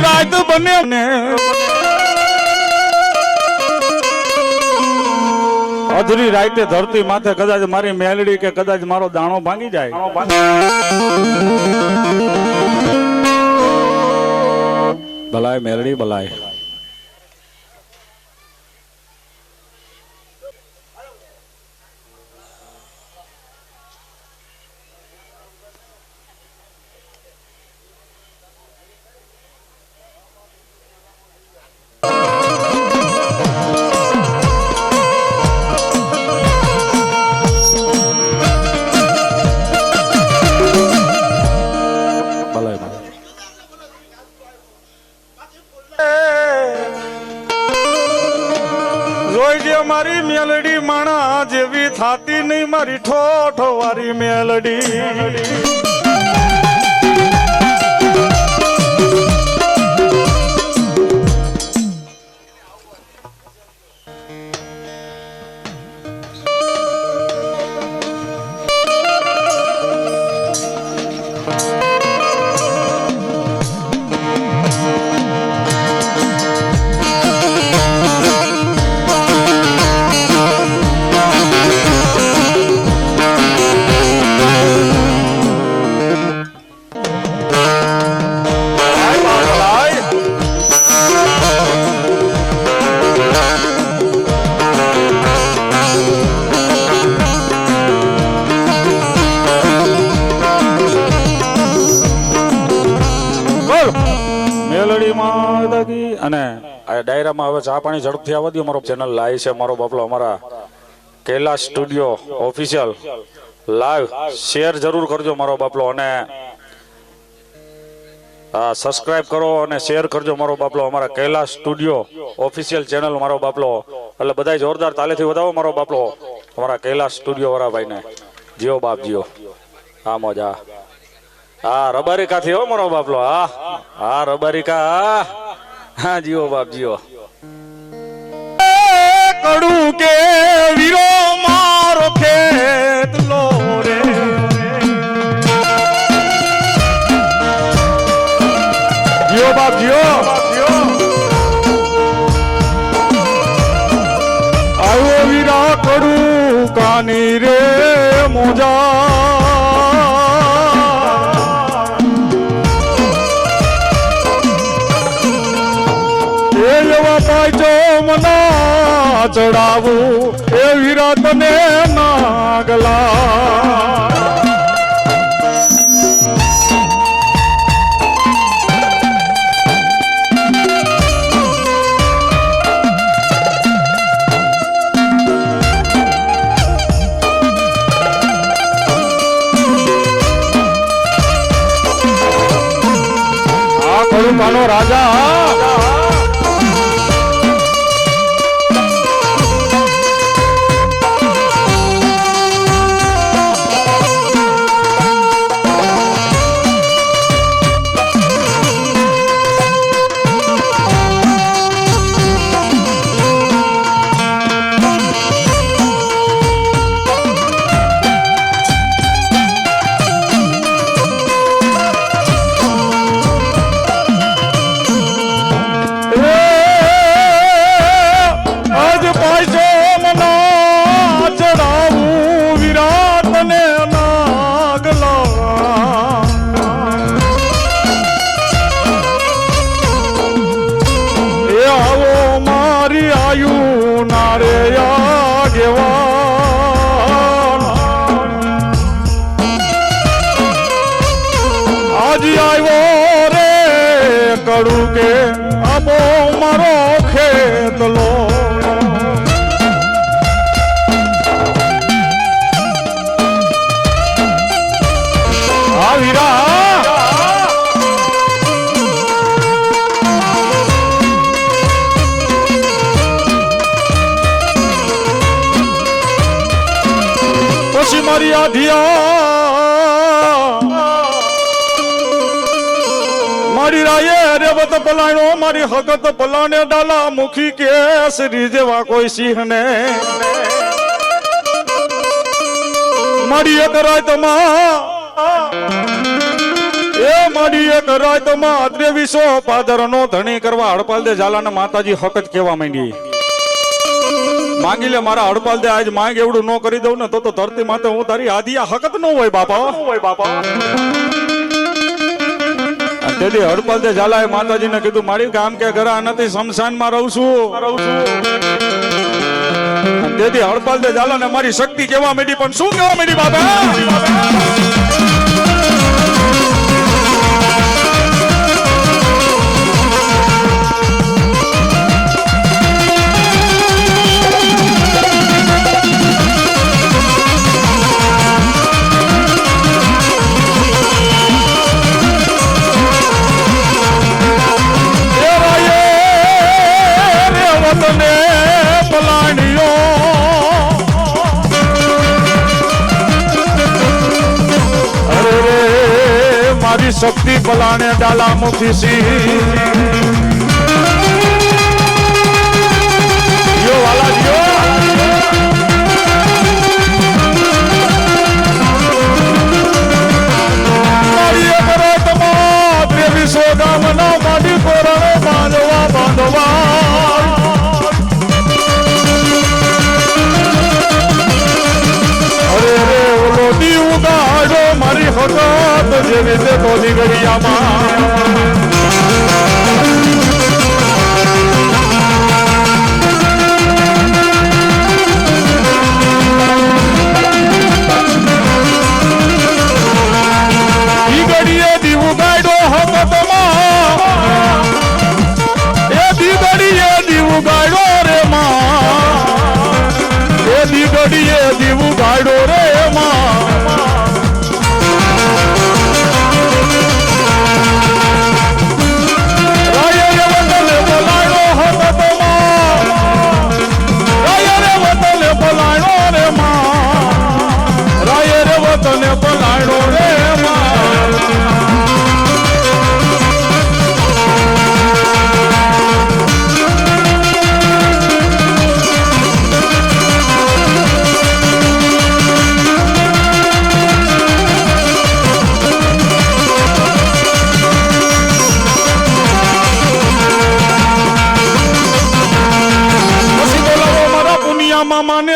રાત બને ને અધરી રાતે ધરતી માથે કદાચ મારી મેલડી કે કદાચ મારો દાણો ભાંગી જાય ભલાય મેલડી ભલાય મારી મેલડી માણા જેવી થાતી નહીં મારી ઠોઠો વારી મેલડી અને આ ડાયરામાં હવે ચા પાણી ઝડપથી આવવા દો. મારો ચેનલ લાઈવ છે, મારો બાપલો અમારા Kailash studio official live share જરૂર કરજો મારો બાપલો, અને સબસ્ક્રાઇબ કરો અને શેર કરજો મારો બાપલો અમારા કૈલાશ સ્ટુડિયો ઓફિશિયલ ચેનલ મારો બાપલો. એટલે બધા જોરદાર તાલેથી વધાવો મારો બાપલો અમારા કૈલાશ સ્ટુડિયો વાળા ભાઈને. જીઓ બાપ જીઓ. હા મોજા. હા રબારિકા થી હો મારો બાપલો. હા હા રબારિકા. હા જીઓ બાપ જીઓ. કડું કે વીરો મારો ખેત લો રે જીઓ બાપ જીઓ. આવ્યો વીરા કડું કાની રે મોજા મના ચડાવું એ વીરા તને નાગલા. આ કયું કાનો રાજા કડું કે અબો મારો ખેતલો વીરા પછી મારી આધિયા મારી રાયે રેવત પલાણો મારી હકત પલાણે ડાલા મુખી કેસરી જેવા કોઈ સિંહ ને મારી એક રાતમાં એ માડી એક રાતમાં આદરે વિસો પાદરનો ધણી કરવા હડપાલ દે ઝાલાને માતાજી હકત કહેવા માંડી. માંગી લે મારા હડપાલ દે આજ માંગ એવડું ન કરી દઉં ને તો ધરતી માતે હું તારી આદિયા હકત ન હોય બાપા. તેથી હડપાલ દે ઝાલાએ માતાજીને કીધું મારી ગામ કે ઘરા નથી શમશાનમાં રહું છું. તેથી હડપાલ દે ઝાલાને મારી શક્તિ કેવા માંડી પણ શું કેવા માંડી બાપા. શક્તિ પલાણે ડાલા મુખી સી યો વાલા યો મારી કરો તમા દેવી સોગામના માડી કોરણે બાંધવા અરે રે ઓલો દી ઉગાડો મારી હકત જેવી તે બોલી ગળિયામાં ઈ ગળીએ દીવું ગાડો હકતમાં એ દી ગળીએ દીવું ગાડો રે માં એ દી ગળીએ દીવું ગાડો રે માં મામાને